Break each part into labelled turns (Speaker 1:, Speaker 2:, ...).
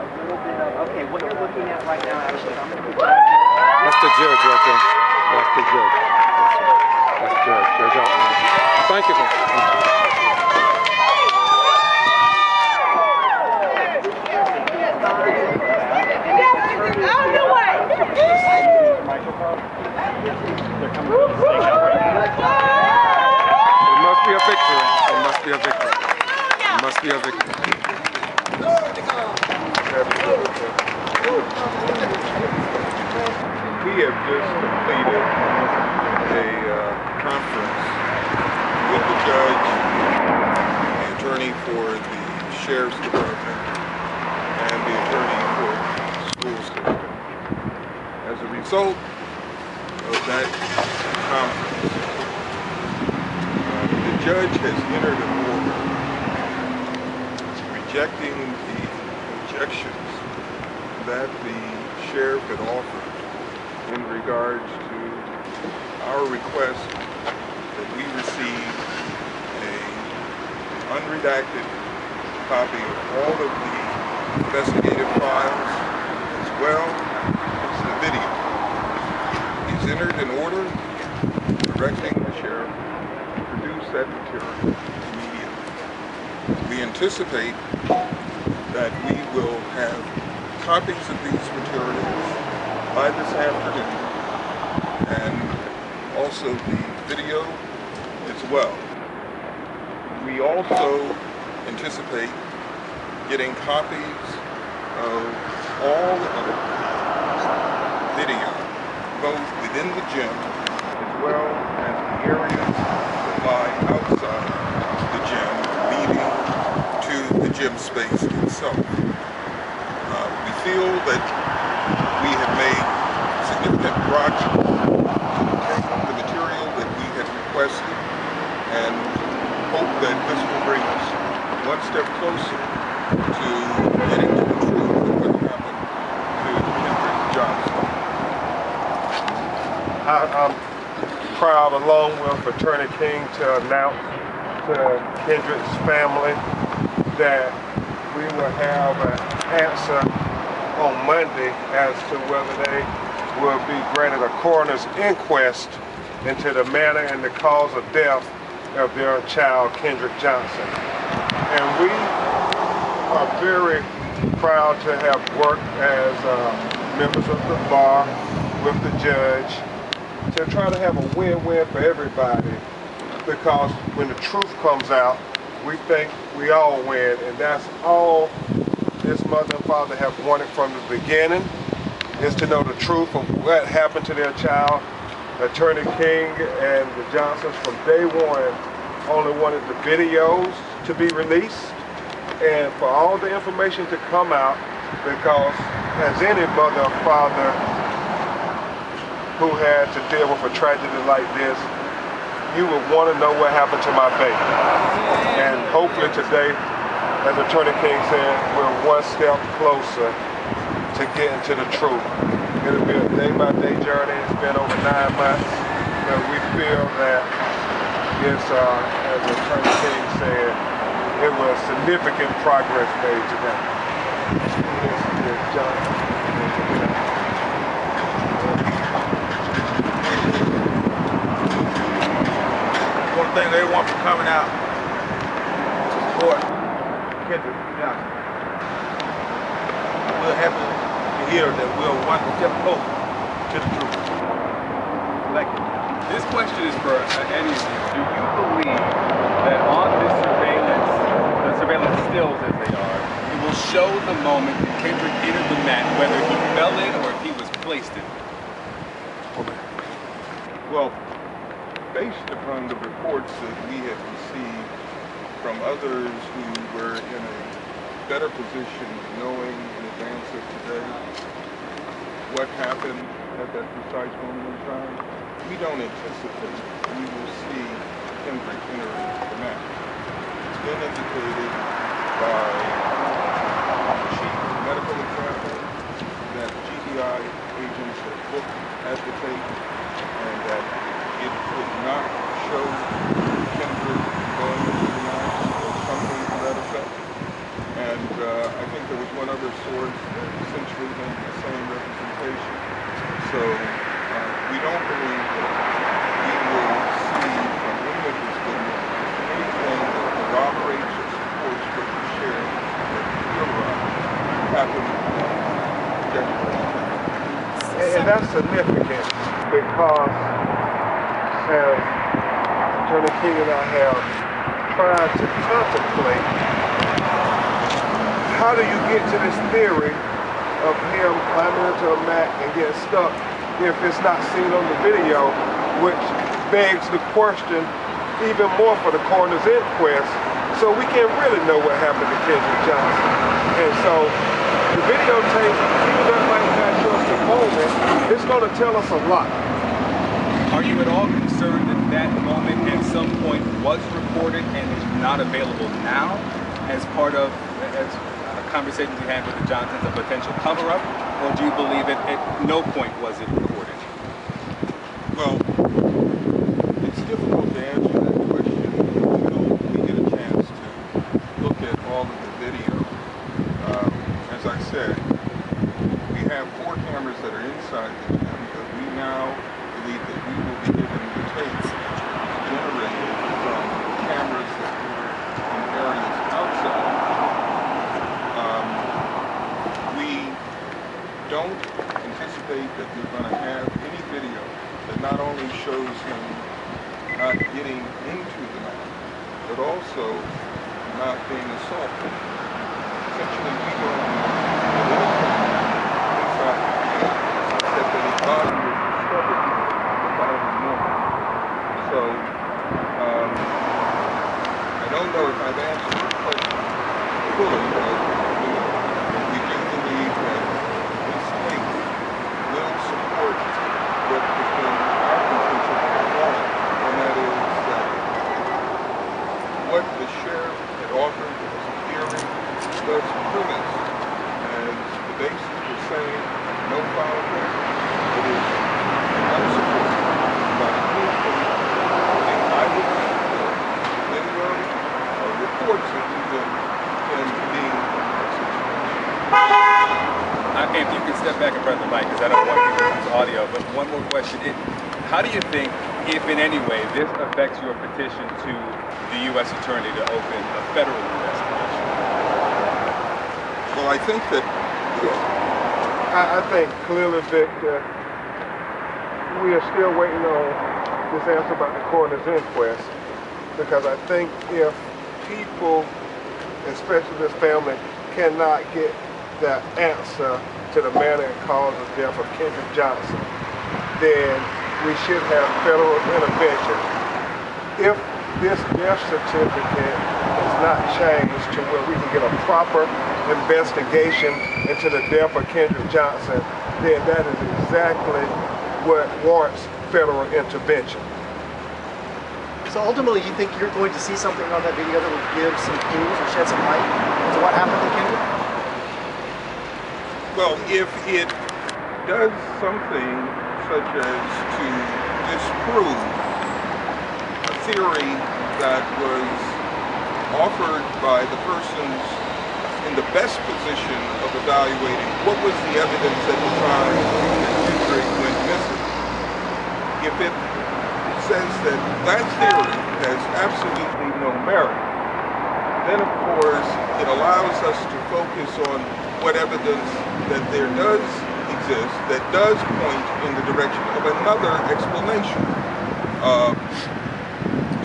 Speaker 1: little bit of, okay, what you're looking at right now, actually, I'm going to put
Speaker 2: That's the judge right there. That's the judge. That's Judge. Judge Altman. Thank you, sir. It must be a victory. It must be a victory. It must be a victory.
Speaker 3: We have just completed a conference with the judge, the attorney for the sheriff's department, and the attorney for the schools district. As a result of that conference, the judge has entered an order rejecting the objections that the sheriff had offered in regards to our request that we receive an unredacted copy of all of the investigative files as well as the video. He's entered an order directing the sheriff to produce that material immediately. We anticipate that we will have copies of these materials by this afternoon, and also the video as well. We also anticipate getting copies of all of the video, both within the gym as well as the areas that lie outside the gym, leading to the gym space itself. We feel that we have made significant progress in the material that we had requested, and hope that this will bring us one step closer to getting to the truth of what happened to Kendrick Johnson.
Speaker 2: I'm proud, along with Attorney King, to announce to Kendrick's family that we will have an answer on Monday as to whether they will be granted a coroner's inquest into the manner and the cause of death of their child, Kendrick Johnson. And we are very proud to have worked as members of the bar with the judge to try to have a win-win for everybody, because when the truth comes out, we think we all win, and that's all this mother and father have wanted from the beginning, is to know the truth of what happened to their child. Attorney King and the Johnsons from day one only wanted the videos to be released and for all the information to come out, because as any mother or father who had to deal with a tragedy like this, you would want to know what happened to my baby. And hopefully today, as Attorney King said, we're one step closer to getting to the truth. It'll be a day-by-day journey. It's been over 9 months, but we feel that it's, as Attorney King said, it was significant progress made today.
Speaker 3: One thing they want for coming out to support Kendrick Johnson. We're happy to hear that we're one step closer to the truth.
Speaker 4: Like, this question is for any of you. Do you believe that on this surveillance, the surveillance stills as they are, it will show the moment that Kendrick entered the mat, whether he fell in or if he was placed in?
Speaker 3: Well, based upon the reports that we have received from others who were in a better position knowing in advance of today what happened at that precise moment in time, we don't anticipate we will see Kendrick entering the mat. It's been indicated by the chief medical examiner that GBI agents have looked at the tape and that it would not show Kendrick going into the mat or something to that effect. And I think there was one other source that essentially made the same representation. So we don't believe that we will see from any of this video anything that corroborates or supports what the sheriff happened
Speaker 2: and that's significant because as Attorney King and I have tried to contemplate how do you get to this theory of him climbing into a mat and getting stuck if it's not seen on the video, which begs the question even more for the coroner's inquest, so we can't really know what happened to Kendrick Johnson. And so the videotape, even though it might not show us the moment, it's going to tell us a lot.
Speaker 4: Are you at all concerned that that moment at some point was recorded and is not available now as part of conversations you had with the Johnsons, a potential cover-up, or do you believe it at no point was it recorded?
Speaker 3: Well, it's difficult to answer that question until we get a chance to look at all of the video. As I said, we have 4 cameras that are inside the gym, but we now believe that we will be given the tapes generated from cameras that were in areas outside. We don't anticipate that we're going to have any video that not only shows him not getting into the mat, but also not being assaulted. Essentially, we don't inside that the body was discovered the following morning. So, I don't know if I've answered your question fully, but we do believe that this case will support what has been our contention all along, and that is that what the sheriff had offered as a theory was premise as the basis for saying no foul play. It is unsupported by anything, eyewitness video, or reports of even him being
Speaker 4: If you could step back in front of the mic, because I don't want people to use audio, but one more question. How do you think, if in any way, this affects your petition to the U.S. Attorney to open a federal investigation?
Speaker 3: Well, I think that...
Speaker 2: I think clearly, Victor, we are still waiting on this answer about the coroner's inquest, because I think if people, especially this family, cannot get the answer to the manner and cause of death of Kendrick Johnson, then we should have federal intervention. If this death certificate is not changed to where we can get a proper investigation into the death of Kendrick Johnson, then that is exactly what warrants federal intervention.
Speaker 1: So ultimately, you think you're going to see something on that video that will give some clues or shed some light into what happened to Kendrick?
Speaker 3: Well, if it does something such as to disprove a theory that was offered by the persons in the best position of evaluating what was the evidence at the time that Kendrick went missing, if it says that that theory has absolutely no merit, then of course it allows us to focus on what evidence that there does exist that does point in the direction of another explanation.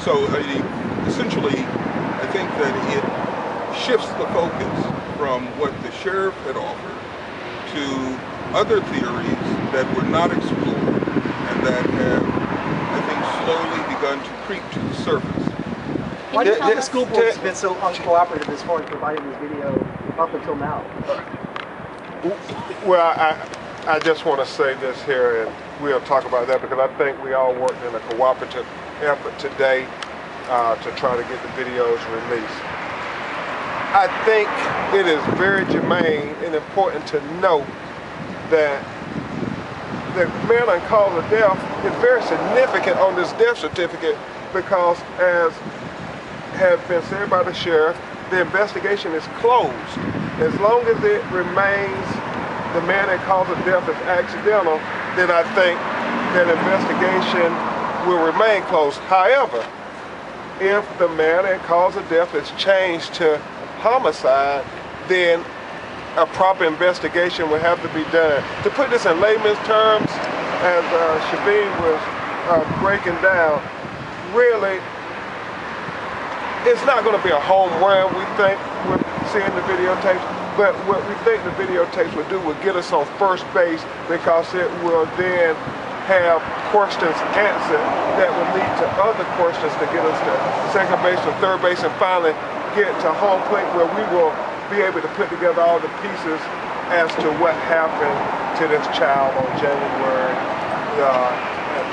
Speaker 3: So essentially, I think that it shifts the focus from what the sheriff had offered to other theories that were not explored and that have, I think, slowly begun to creep to the surface.
Speaker 1: Why do you think the school board has been so uncooperative as far as providing this video up until now?
Speaker 2: Well, I just want to say this here, and we'll talk about that, because I think we all worked in a cooperative effort today to try to get the videos released. I think it is very germane and important to note that the manner and cause of death is very significant on this death certificate, because as has been said by the sheriff, the investigation is closed. As long as it remains the man that caused the death is accidental, then I think that investigation will remain closed. However, if the man that caused the death is changed to homicide, then a proper investigation will have to be done. To put this in layman's terms, as Shabeen was breaking down, really, it's not going to be a home run, we think, with seeing the videotapes, but what we think the videotapes will do will get us on first base, because it will then have questions answered that will lead to other questions to get us to second base or third base, and finally get to home plate, where we will be able to put together all the pieces as to what happened to this child on January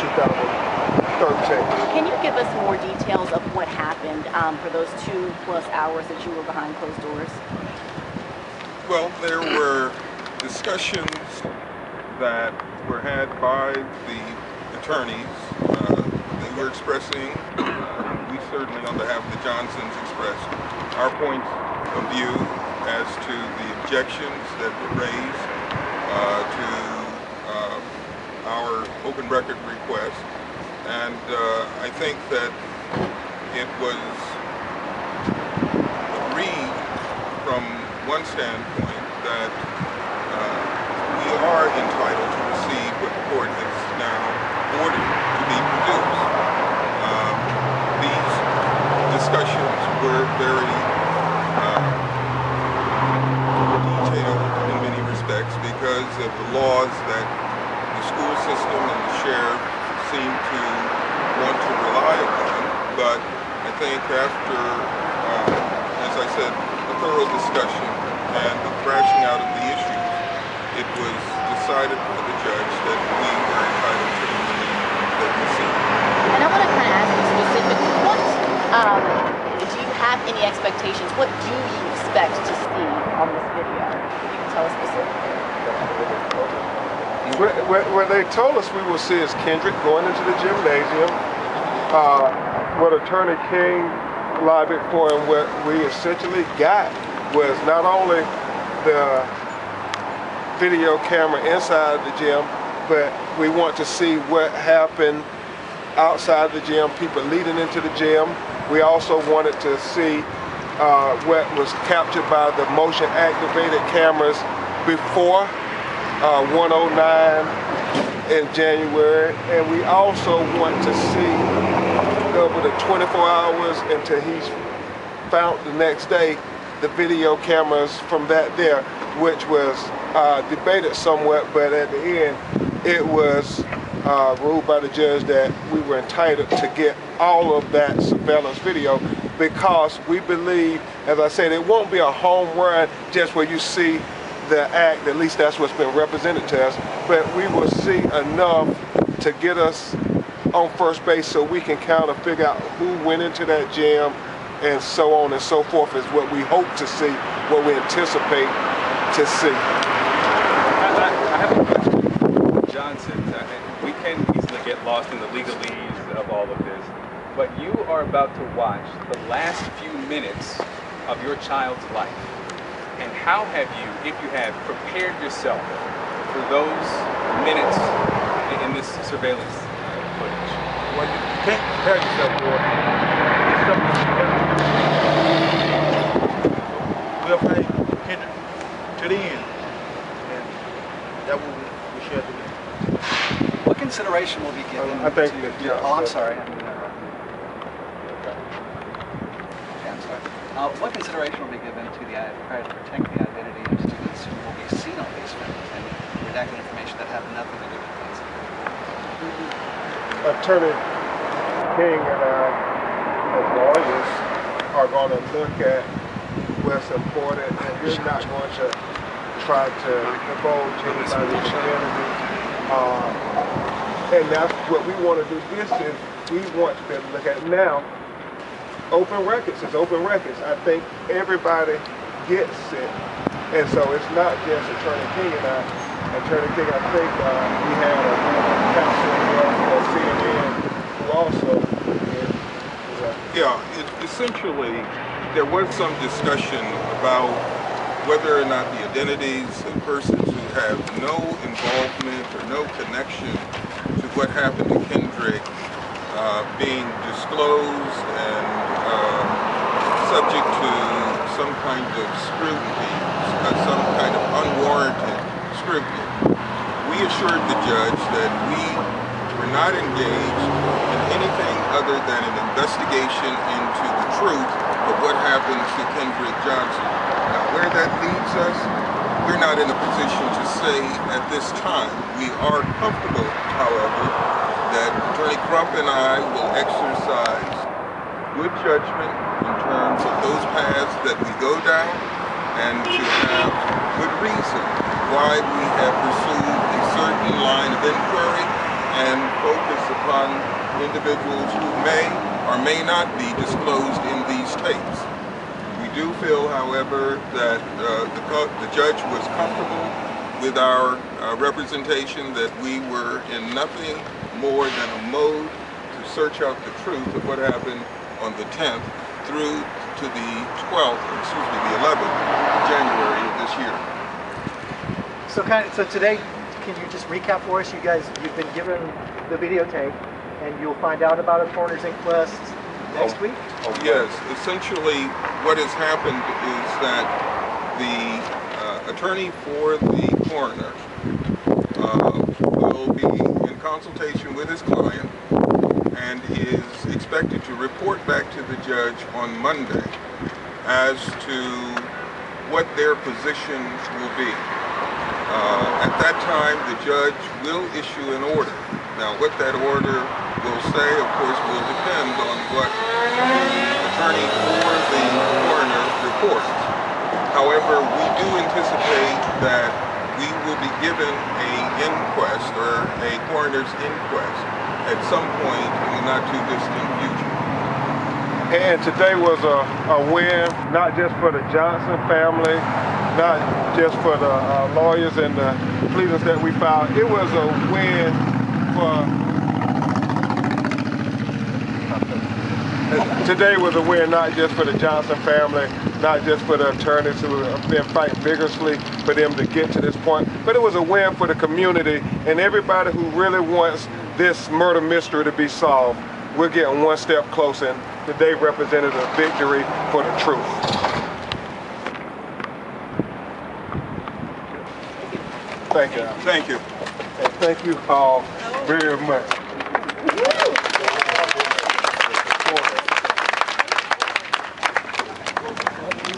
Speaker 2: 2013.
Speaker 5: Can you give us more details of what happened for those 2+ hours that you were behind closed doors?
Speaker 3: Well, there were discussions that were had by the attorneys. They were expressing, we certainly on behalf of the Johnsons expressed our points of view as to the objections that were raised to our open record request. And I think that it was agreed from one standpoint that we are entitled to receive what the court has now ordered to be produced. These discussions were very detailed in many respects because of the laws that the school system and the sheriff seem to want to rely upon. But I think after, as I said, a thorough discussion and the thrashing out of the issues, it was decided by the judge that we were entitled to the relief that we seek.
Speaker 5: And I want to kind of ask you specifically, what do you have any expectations? What do you expect to see on this video? Can you tell us specifically?
Speaker 2: What they told us we will see is Kendrick going into the gymnasium. What Attorney King lobbied for, and what we essentially got, was not only the video camera inside the gym, but we want to see what happened outside the gym, people leading into the gym. We also wanted to see what was captured by the motion activated cameras before 109 in January, and we also want to see over the 24 hours until he's found the next day, the video cameras from that there, which was debated somewhat, but at the end it was ruled by the judge that we were entitled to get all of that surveillance video, because we believe, as I said, it won't be a home run just where you see the act, at least that's what's been represented to us, but we will see enough to get us on first base so we can kind of figure out who went into that gym and so on and so forth, is what we hope to see, what we anticipate to see.
Speaker 4: I have a question. Johnson, we can easily get lost in the legalese of all of this, but you are about to watch the last few minutes of your child's life. And how have you, if you have, prepared yourself for those minutes in this surveillance footage?
Speaker 2: Well, you can't prepare yourself for it. It's something we'll fight Kendrick to the end. And that will we share today.
Speaker 1: What consideration will be given
Speaker 2: I think
Speaker 1: to...
Speaker 2: that, yeah,
Speaker 1: oh, I'm sorry. What consideration will be given to the try to protect the identity of students who will be seen on these films and redacted information that have nothing to do with things?
Speaker 2: Attorney King and I, as lawyers, are going to look at what's important, and we're not going to try to divulge anybody's identity. And that's what we want to do. This is, we want to be able to look at now. Open records is open records. I think everybody gets it. And so it's not just Attorney King and I. Attorney King, I think we had a counsel for CNN who also is
Speaker 3: Yeah, essentially there was some discussion about whether or not the identities of persons who have no involvement or no connection to what happened to Kendrick being disclosed and subject to some kind of scrutiny, some kind of unwarranted scrutiny. We assured the judge that we were not engaged in anything other than an investigation into the truth of what happened to Kendrick Johnson. Now, where that leads us, we're not in a position to say at this time. We are comfortable, however, that Attorney Crump and I will exercise good judgment in terms of those paths that we go down and to have good reason why we have pursued a certain line of inquiry and focus upon individuals who may or may not be disclosed in these tapes. We do feel, however, that the judge was comfortable with our representation that we were in nothing more than a mode to search out the truth of what happened on the 10th through to the 12th, excuse me, the 11th of January of this year.
Speaker 1: So today, can you just recap for us? You've been given the videotape, and you'll find out about a coroner's inquest next week?
Speaker 3: Oh, yes. Essentially, what has happened is that the attorney for the coroner will be in consultation with his client and is expected to report back to the judge on Monday as to what their position will be. At that time, the judge will issue an order. Now, what that order will say, of course, will depend on what the attorney for the coroner reports. However, we do anticipate that we will be given an inquest or a coroner's inquest at some point in the not too distant future.
Speaker 2: And today was a win, not just for the Johnson family, not just for the lawyers and the pleadings that we filed. It was a win for... Today was a win not just for the Johnson family, not just for the attorneys who have been fighting vigorously for them to get to this point, but it was a win for the community and everybody who really wants this murder mystery to be solved. We're getting one step closer, and today represented a victory for the truth. Thank you.
Speaker 3: Thank you.
Speaker 2: And thank you all very much.